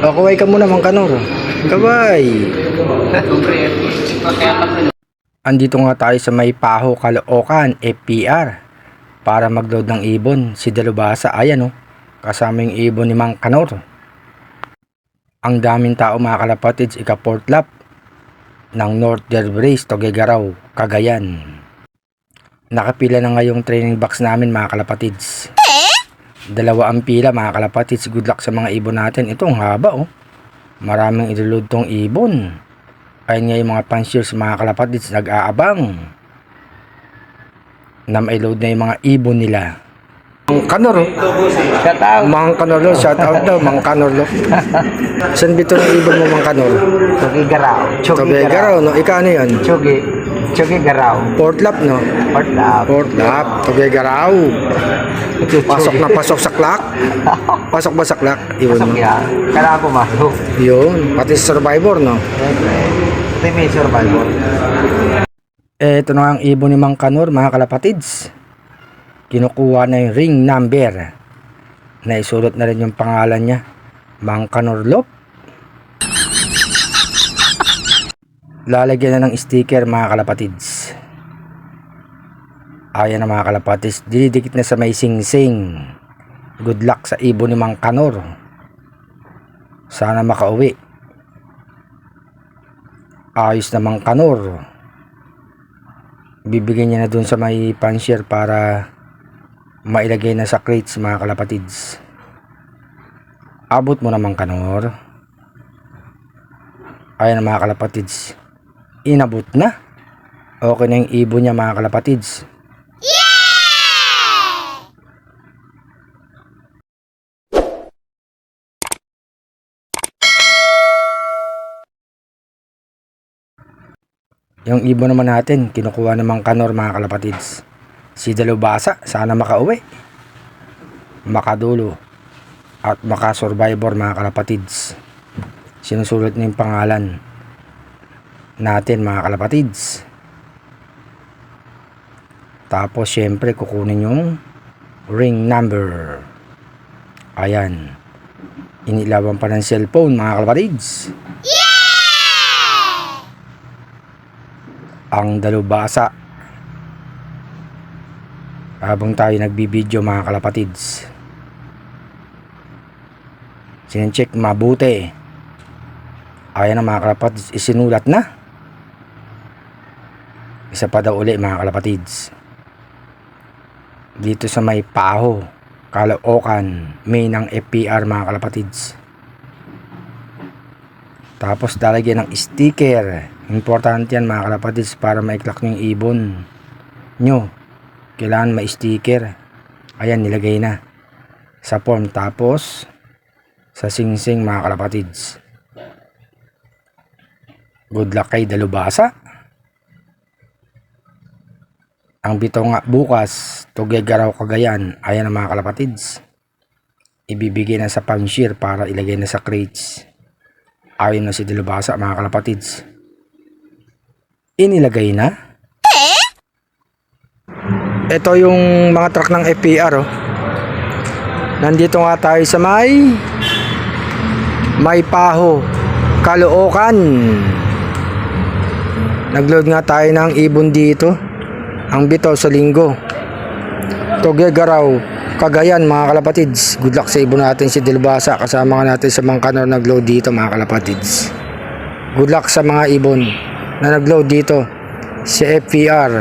Kaway ka muna, Mang Kanor. Kaway. Andito nga tayo sa May Paho, Caloocan, FPR. Para mag-load ng ibon. Si Dalubhasa, ayan oh. Kasama yung ibon ni Mang Kanor. Ang daming tao mga kalapatids, ika-4th lap ng North Derbrace, Tuguegarao, Cagayan. Nakapila na nga yung training box namin mga kalapatids. Dalawa ang pila mga kalapatids. Good luck sa mga ibon natin. Ito ang haba oh. Maraming i-load tong ibon. Ayun nga yung mga fanciers mga kalapatids nag-aabang na may load na yung mga ibon nila. Mang Kanor oh. Shout out. Mang Kanor oh. Shout out daw Mang Kanor oh. Saan bito ng ibon mo Mang Kanor? Tuguegarao. Tuguegarao no? Ika ano yun? Tuguegarao. 4th lap no? 4th lap. 4th lap. Tuguegarao. Pasok na pasok sa clock. Pasok ba sa clock? Yun Pasok no? yan. Kailangan pumasok. Yun. Pati survivor no? Siyempre. Ito yung may survival. Ito na ang ibon ni Mang Kanor mga kalapatids. Kinukuha na yung ring number. Naisulat na rin yung pangalan niya. Mang Kanor Lop. Lalagyan na ng sticker mga kalapatids. Ayan na mga kalapatids. Didikit na sa may sing-sing. Good luck sa ibon ni Mang Kanor. Sana makauwi. Ayos na Mang Kanor. Bibigyan niya na dun sa may fancier para mailagay na sa crates mga kalapatids. Abot mo na Mang Kanor. Ayan na mga kalapatids. Inabot na. Okay na yung ibon niya mga kalapatids. Yung ibon naman natin, kinukuha ng Mang Kanor mga kalapatids. Si Dalubhasa, sana makauwi. Makadulo. At makasurvivor mga kalapatids. Sinusulat na yung pangalan natin mga kalapatids. Tapos syempre kukunin yung ring number. Ayan. Inilawan pa ng cellphone mga kalapatids. Ang Dalubhasa habang tayo nagbibideo mga kalapatids. Sinecheck mabuti. Ayan na mga kalapatids, isinulat na. Isa pa daw uli mga kalapatids. Dito sa May Paho, Caloocan, may ng FPR mga kalapatids. Tapos lalagyan ng sticker. Importante yan mga kalapatids para maiklak nyo yung ibon nyo. Kailangan may sticker. Ayan, nilagay na sa form. Tapos sa sing-sing mga kalapatids. Good luck kay Dalubhasa. Ang bitaw nga bukas, Tuguegarao, Cagayan. Ayan ang mga kalapatids. Ibibigay na sa fancier para ilagay na sa crates. Ayon na si Dalubhasa mga kalapatids. Inilagay na. Ito yung mga truck ng FPR oh. Nandito nga tayo sa May Paho, Caloocan. Nagload nga tayo ng ibon dito. Ang bitaw sa linggo. Tuguegarao, Cagayan mga kalapatids. Good luck sa ibon natin si Dalubhasa. Kasama nga natin sa Mang Kanor nagload dito mga kalapatids. Good luck sa mga ibon na nagload dito si FPR.